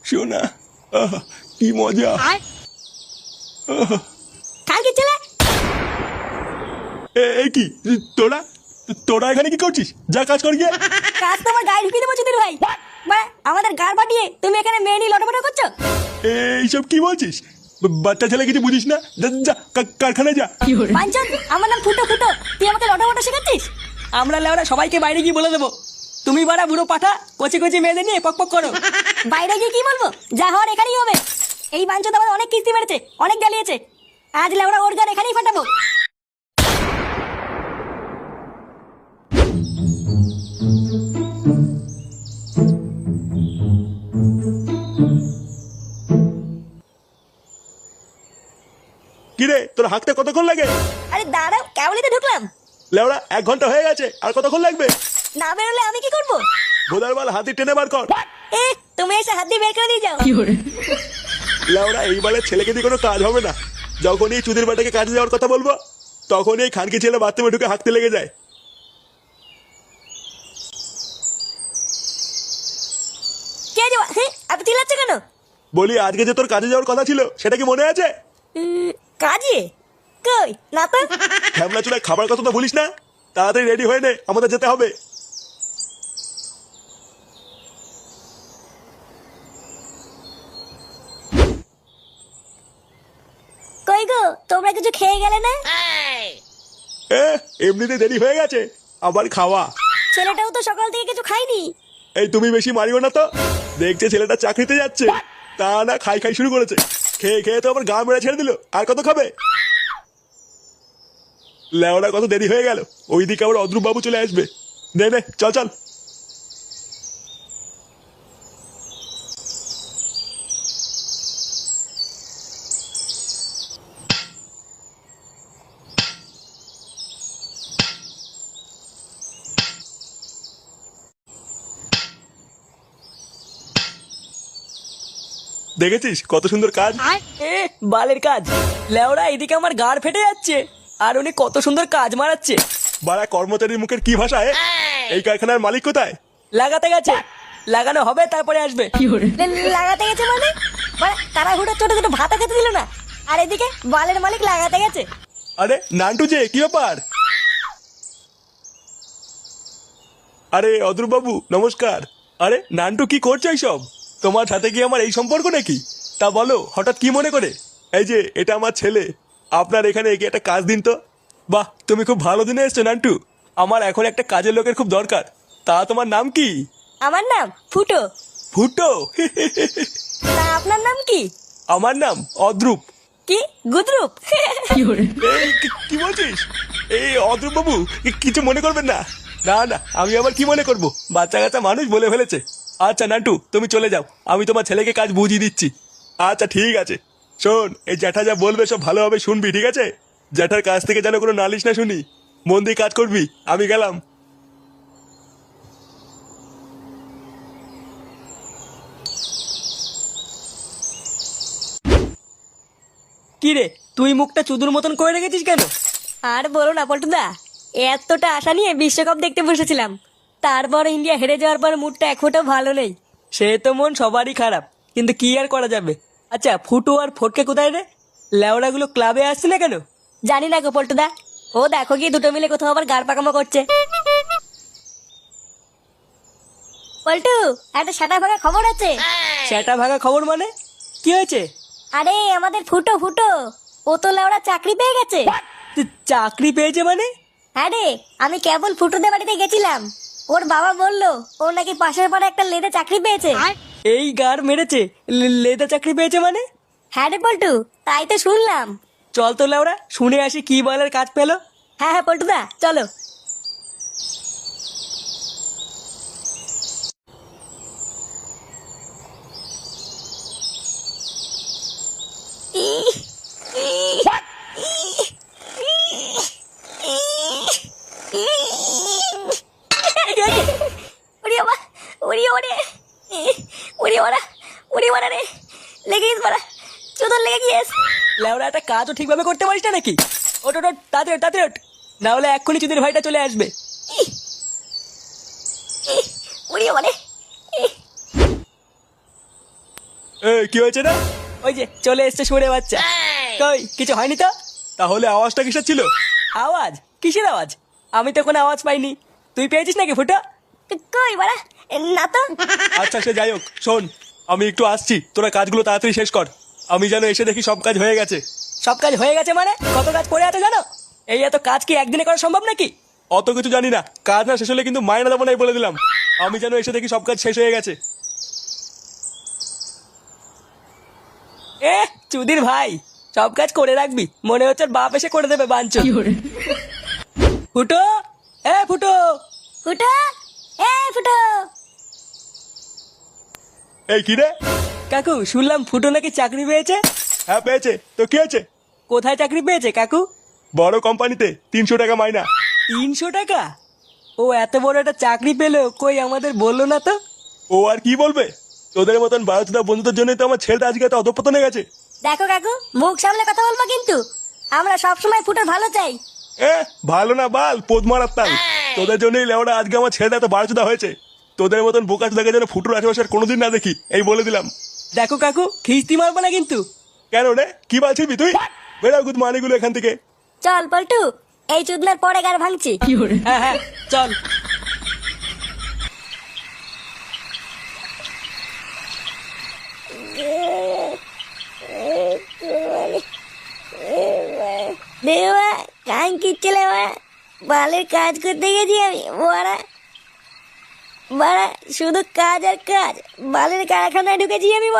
শোনা, কি মজা। কালকে ছেলে এই কি, তোরা তোরা এখানে কি করছিস? যা কাজ কর গিয়ে। কাজ তো আমার গায়ে ঢুকিয়ে দেবো চুদির ভাই। আমাদের গাড় পাঠিয়ে তুমি এখানে মেয়ে নিয়ে লটাপটা করছো। এইসব কি বলছিস? বাচ্চা ছেলে কিছু বুঝিস না? যা কারখানায় যা। বাঞ্চন, আমার নাম ফুটো ফুটো, তুই আমাকে লটাপটা শেখাচ্ছিস? আমরা লেওরা সবাইকে বাইরে গিয়ে বলে দেবো তুমি বাড়া বুড়ো পাঠা কচি কচি মেয়েদের নিয়ে পক পক করো। বাইরে গিয়ে কি বলবো? যা হওয়ার এখানেই হবে। এই বাঞ্চন আমাদের অনেক কিস্তি মেরেছে, অনেক জ্বালিয়েছে। আজ লেওড়া ওর গান এখানেই ফাটাবো। কিরে, তোর হাঁকতে কতক্ষণ লাগে? আরে দাঁড়াও, কেবলই তো ঢুকলাম। লেওড়া 1 ঘন্টা হয়ে গেছে, আর কতক্ষণ লাগবে? না বেরোলে আমি কি করবো? ভোদার মাল হাতি টেনে বার কর। তুমি এসে হাত দিয়ে বের করে দিয়ে যাও। লেওড়া এইবারে ছেলেকে দিয়ে কোনো কাজ হবে না। যখন এই চুদির বাটাকে কাজে যাওয়ার কথা বলবো, তখন এই খানকি ছেলে বাথরুমে ঢুকে হাঁকতে লেগে যায়। কে যাওয়া? আপনি চিল্লাচ্ছে কেন? বলি, আজকে যে তোর কাজে যাওয়ার কথা ছিল, সেটা কি মনে আছে? কাজে? কই না তো। ঝামলা চুলায় খাবার কথা তো বলিস না। তাড়াতাড়ি রেডি হয়ে নে, আমাদের যেতে হবে। কই গো, তোমরা কিছু খেয়ে গেলে না? এমনিতে দেরি হয়ে গেছে, আবার খাওয়া। ছেলেটাও তো সকাল থেকে কিছু খায়নি। এই তুমি বেশি মারিও না তো। দেখছে ছেলেটা চাকরিতে যাচ্ছে, তা না খাই খাই শুরু করেছে। খেয়ে খেয়ে তো আবার গা মেরে ছেড়ে দিল। আর কত খাবে? লেওরা কত দেরি হয়ে গেল, ওইদিকে আবার অদ্রুপ বাবু চলে আসবে। নে নে, চল চল। দেখেছিস কত সুন্দর কাজ? বালের কাজ। লেওরা এদিকে আমার গাড় ফেটে যাচ্ছে, আর উনি কত সুন্দর কাজ মারাচ্ছে। বাড়া কর্মচারীর মুখের কি ভাষা? এই কারখানার মালিক কোথায়? লাগাতে গেছে, লাগানো হবে তারপরে আসবে। লাগাতে গেছে মানে? তারা হুটো ছোট ছোট ভাতা খেতে দিল না, আর এদিকে বালের মালিক লাগাতে গেছে। আরে নান্টু যে, কি ব্যাপার? আরে অদ্রুপ বাবু নমস্কার। আরে নান্টু, কি করছো এইসব? তোমার সাথে কি আমার এই সম্পর্ক নাকি? তা বলো, হঠাৎ কি মনে করে? এই যে এটা আমার ছেলে, আপনার এখানে এগিয়ে একটা কাজ দিন তো। বাহ, তুমি খুব ভালো দিনে এসছো নান্টু। আমার এখন একটা কাজের লোকের খুব দরকার। তা তোমার নাম কি? আমার নাম ফুটো। ফুটো? তা আপনার নাম কি? আমার নাম অদ্রুপ। কি গুদরুপ? এই কি বলছিস? এই অদ্রুপ বাবু, কিছু মনে করবেন না। না না, আমি আবার কি মনে করব? বাচ্চা কাচ্চা মানুষ বলে ফেলেছে। আচ্ছা নান্টু, তুমি চলে যাও, আমি তোমার ছেলেকে কাজ বুঝিয়ে দিচ্ছি। আচ্ছা ঠিক আছে। শোন, এই জ্যাঠা যা বলবে সব ভালোভাবে শুনবি, ঠিক আছে? জ্যাঠার কাছ থেকে যেন কোনো নালিশ না শুনি। মন দিয়ে কাজ করবি। আমি গেলাম। কি রে, তুই মুখটা চুদুর মতন করে রেখেছিস কেন? আর বলো না পল্টুদা, এতটা আশা নিয়ে বিশ্বকাপ দেখতে বসেছিলাম, তারপর ইন্ডিয়া হেরে যাওয়ার পর মুডটা এক ফোঁটা ভালো নেই। সে তো মন সবারই খারাপ, কিন্তু কি আর করা যাবে। আচ্ছা ফুটু আর ফটকে কোথায় রে? লেওড়াগুলো ক্লাবে আসছে না কেন? জানি না গো পল্টুদা, ও দেখো গিয়ে দুটো মিলে কোথাও আবার গাড় পাকামো করছে। পল্টু, একটা সাদা ভাগা খবর আছে। সেটা ভাগা খবর মানে? কি হয়েছে? আরে আমাদের ফুটো ফুটো, ও তো লেওড়া চাকরি পেয়ে গেছে। চাকরি পেয়েছে মানে? হ্যাঁ রে, আমি কেবল ফুটোদের বাড়িতে গেছিলাম, ওর বাবা বললো ও নাকি পাশের পাড়ে একটা লেদে চাকরি পেয়েছে। এই গাড় মেরেছে? লেদা চাকরি পেয়েছে মানে? হ্যাঁ রে পল্টু, তাই তো শুনলাম। চল তো লেওড়া শুনে আসি কি বলার কাজ পেলো। হ্যাঁ হ্যাঁ পল্টুদা, চলো। লেওড়া একটা কাজও ঠিকভাবে করতে পারিস না নাকি? ওট ওট, তাড়াতাড়ি তাড়াতাড়ি ওঠ, না হলে এক্ষুনি চুদির ভাইটা চলে আসবে। কি হয়েছে না? ওই যে চলে এসছে শুনে বাচ্চা। কই কিছু হয়নি তো? তাহলে আওয়াজটা কিসের ছিল? আওয়াজ? কিসের আওয়াজ? আমি তো কোনো আওয়াজ পাইনি। তুই পেয়েছিস নাকি ফুটো? কই বাড়া, না তো। আচ্ছা সে যাই হোক, শোন আমি একটু আসছি, তোরা কাজগুলো তাড়াতাড়ি শেষ কর। আমি যেন এসে দেখি সব কাজ হয়ে গেছে। সব কাজ হয়ে গেছে মানে? কত কাজ পড়ে আছে জানো? এই এত কাজ কি একদিনে করা সম্ভব নাকি? অত কিছু জানি না, কাজ না শেষ হলে কিন্তু মাইনা দেবো নাই বলে দিলাম। আমি যেন এসে দেখি সব কাজ শেষ হয়ে গেছে। চুদির ভাই, সব কাজ করে রাখবি, মনে হচ্ছে ওর বাপ এসে করে দেবে বাঞ্চো। ফুটো, ফুটো। ফুটো, ফুটো। এই কি রে? কাকু শুনলাম ফুটো নাকি চাকরি পেয়েছে। হ্যাঁ পেয়েছে, তো কি হয়েছে? কোথায় চাকরি পেয়েছে কাকু? বড় কোম্পানিতে, 300 টাকা মাইনা। 300 টাকা? ও এত বড় একটা চাকরি পেলো, কই আমাদের বললো না তো? ও আর কি বলবে, তোদের মতন ভারতীয় বন্ধুদের জন্যই তো আমার ছেলেটা আজকে এত অধঃপতনে গেছে। দেখো কাকু, মুখ সামলে কথা বলবো কিন্তু। আমরা সবসময় ফুটোর ভালো চাই। ভালো না বাল, পোদ মারার তাল। তোদের জন্যই লেওড়া আজকে আমার ছেলেটা এত বারোচুদা হয়েছে। তোদের মতন বোকা চোদাকে যেন ফুটুর আশেপাশে আর কোনোদিন না দেখি, এই বলে দিলাম। দেখো কাকু, খিস্তি মারবো না কিন্তু। কেন রে, কি বলছিস তুই? বেরাও গুদ মানিগুলো এখান থেকে। চল পল্টু, এই চুদলার পরে গার ভাঙছি। হ্যাঁ চল। দেওয়া কান কিচ্ছেলে বালের কাজ করতে গেছি আমি। বাড়া বাড়া শুধু কাজ আর কাজ, বালের কারখানায় ঢুকেছি আমি।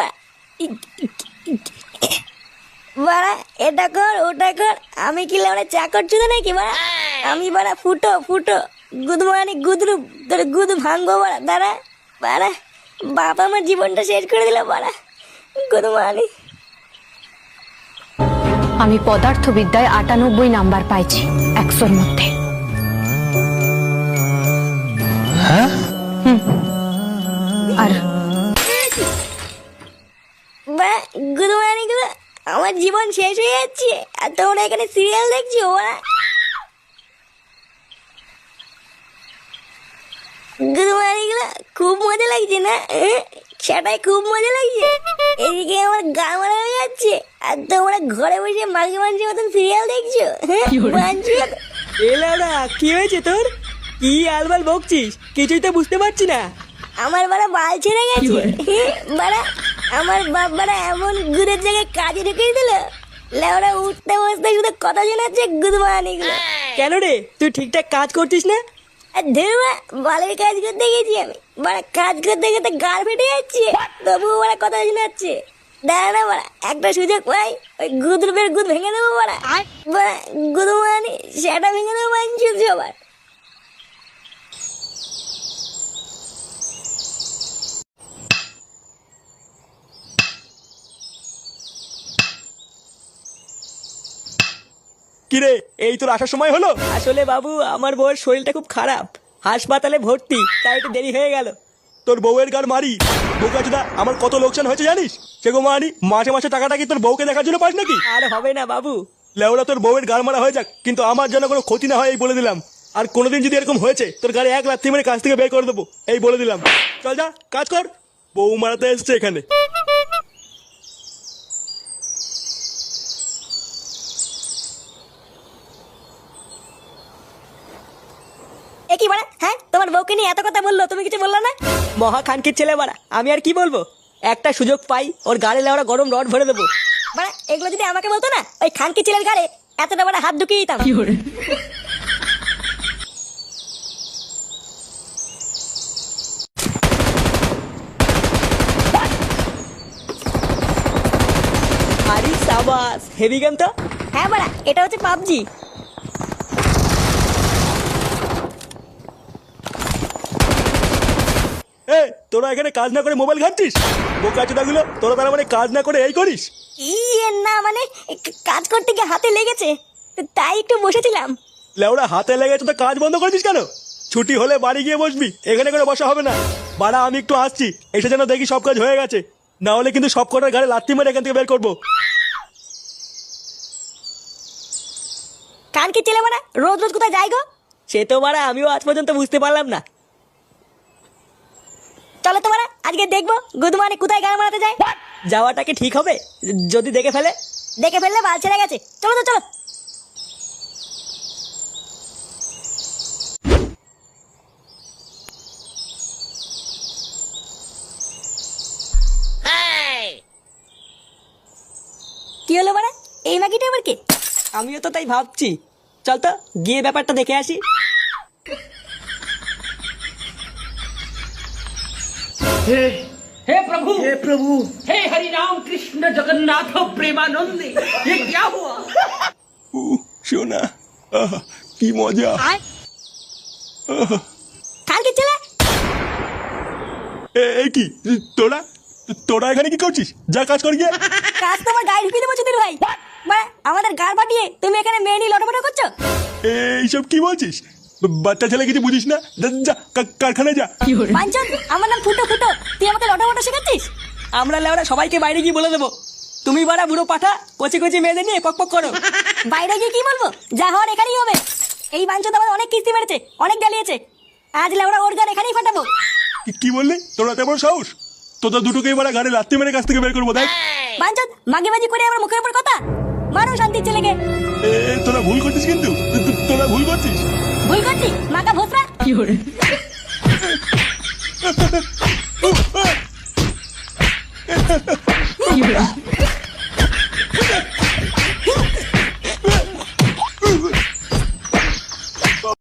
বাড়া এটা কর ওটা কর, আমি কি লেওড়া চাকর চুদে নাকি বাড়া? আমি বাড়া ফুটো ফুটো গুদ মানে গুদরু, তোর গুদ ভাঙবো বাড়া। দাঁড়া বাড়া, বাবা আমার জীবনটা শেষ করে দিল বাড়া, গুদ মানে। আমি পদার্থবিদ্যায় 98 নাম্বার পাইছি 100-র মধ্যে। আর বা গুড মর্নিং গুলো, আমার জীবন শেষ হয়ে যাচ্ছে আর তোমরা এখানে সিরিয়াল দেখছো ওরা। গুড মর্নিং গুলো, খুব মজা লাগছে না? সেটাই খুব মজা লাগছে। এদিকে আমার গা মারা হয়ে যাচ্ছে আর তোমরা ঘরে বসে মাঝে মাঝে মতন সিরিয়াল দেখছো। এলাউড়া, কি হয়েছে তোর? কি আলবাল বকছিস? কিছুই তো বুঝতে পারছি না। আমার বাড়া বাল ছেড়ে গেছে বাড়া। আমার বাপ বাড়া এমন গুড়ের জায়গায় কাজে ঢুকিয়ে দিল, লেওরা উঠতে বসতে শুধু কথা শোনাচ্ছে গুড মর্নিং। কেন রে, তুই ঠিকঠাক কাজ করছিস না? আর ধরবা বালের কাজ করতে গেছি আমি, বাড়া কাজ করতে করতে গাল ফেটে যাচ্ছে, তবুও বাড়া কথা শোনাচ্ছে। দাঁড়া না বাড়া, একটা সুযোগ পাই ওই গুদরুপের গুদ ভেঙে দেবো বাড়া। বাড়া গুদ মানে সেটা ভেঙে দেবো মানছি সবার। কিরে, এই তোর আসার সময় হলো? আসলে বাবু, আমার বউয়ের শরীরটা খুব খারাপ, হাসপাতালে ভর্তি, তাই একটু দেরি হয়ে গেল। তোর বউয়ের গার মারি বোকাচোদা, আমার কত লোকসান হয়েছে জানিস? সে গো মানি, মাসে মাসে টাকাটা কি তোর বউকে দেখার জন্য পাস নাকি? আর হবে না বাবু। লেওড়া তোর বউয়ের গার মারা হয়ে যাক, কিন্তু আমার যেন কোনো ক্ষতি না হয় এই বলে দিলাম। আর কোনোদিন যদি এরকম হয়েছে, তোর গাড়ি 1 লাথি মেরে কাজ থেকে বের করে দেবো, এই বলে দিলাম। চল যা, কাজ কর, বউ মারাতে এসছে এখানে। এ কি বাড়া, হ্যাঁ তোমার বউকে নিয়ে এত কথা বললো, তুমি কিছু বললো না? মহা খানকির ছেলে বাড়া, আমি আর কি বলবো? একটা সুযোগ পাই ওর গাড়ি লেওড়া গরম রড ভরে দেবো। বাড়া এগুলো যদি আমাকে বলতো না, ওই খানকি ছেলের গাড়ে এতটা বড় হাত ঢুকিয়ে দিতাম। আরে সাবাস, হেভি গেম তো। হ্যাঁ বাড়া, এটা হচ্ছে পাবজি। তোরা এখানে কাজ না করে মোবাইল ঘাটছিস? বোকাচোদা গুলো, তোরা তার মানে কাজ না করে এই করিস? না মানে কাজ করতে গিয়ে হাতে লেগেছে, তাই একটু বসেছিলাম। লেওড়া হাতে লেগেছে তো কাজ বন্ধ করেছিস কেন? ছুটি হলে বাড়ি গিয়ে বসবি, এখানে করে বসা হবে না। বাড়া আমি একটু আসছি, এসে যেন দেখি সব কাজ হয়ে গেছে, না হলে কিন্তু সব কটার গাড়ি লাথি মেরে এখান থেকে বের করবো। খানকি ছেলে বাড়া রোজ রোজ কোথায় যাই গো? সে তো বাড়া আমিও আজ পর্যন্ত বুঝতে পারলাম না। চলো তো বাড়া, আজকে দেখবো গুদমানি কোথায় গান মারাতে যায়। যাওয়াটা কি ঠিক হবে যদি দেখে ফেলে? দেখে ফেললে বাল ছেড়ে গেছে, চলো তো চলো। কি হলো মানে? এই মাগিটা এবার কে? আমিও তো তাই ভাবছি। চল তো গিয়ে ব্যাপারটা দেখে আসি। हे प्रभु हे हरि राम कृष्ण जगन्नाथ प्रेमानंद ये क्या हुआ? শোনা, কি মজা। কালকে ছেলে এই কি তোরা তোরা এখানে কি করছিস? যা কাজ কর গিয়ে। কাজ তোমার গায়ে ঢুকিয়ে দেবো চুদির ভাই। মানে আমাদের গাড় পাঠিয়ে তুমি এখানে মেয়ে নিয়ে লটপট করছো? এইসব কি বলছিস? বাচ্চা ছেলে কিছু বুঝিস না? যা কারখানায় যা। বাঞ্চন, আমার নাম ফুটো ফুটো, তুই আমাকে লটপট শেখাচ্ছিস? আমরা লেওরা সবাইকে বাইরে গিয়ে বলে দেবো তুমি বাড়া বুড়ো পাঠা কচি কচি মেয়েদের নিয়ে পক পক করো। বাইরে গিয়ে কি বলবো? যা হওয়ার এখানেই হবে। এই বাঞ্চন আমার অনেক কিস্তি মেরেছে, অনেক জ্বালিয়েছে। আজ লেওড়া ওর গান এখানেই ফাটাবো। কি বললি? তোরা তেমন সাহস? তোদের দুটোকে এবার গাড়ি লাত্তি মেরে কাছ থেকে বের করবো। দেখ বাঞ্চন, মাগিবাজি করে আমার মুখের উপর কথা। মারো শান্তির ছেলেকে। তোরা ভুল করছিস, কিন্তু তোরা ভুল করছিস। ভুল করছি মাকা ভোসরা। কি